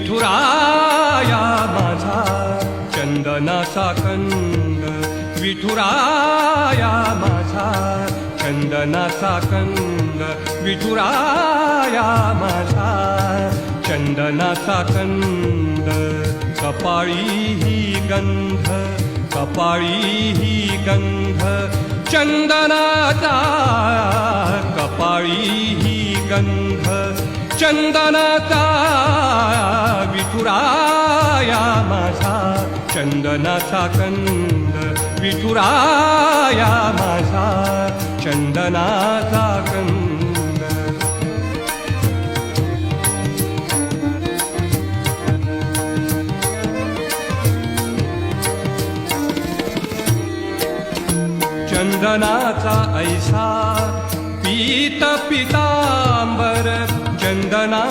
विठुराया माझा चंदनाचा कंद, विठुराया माझा चंदनाचा कंद, विठुराया माझा चंदनाचा कंद. कपाळी ही गंध, कपाळी ही गंध चंदनाचा, कपाळी ही गंध चंदनाचा. विठुराया माझा चंदनाचा कंद, विठुराया माझा चंदनाचा कंद. चंदनाचा ऐसा पीत पितांबर, चंदना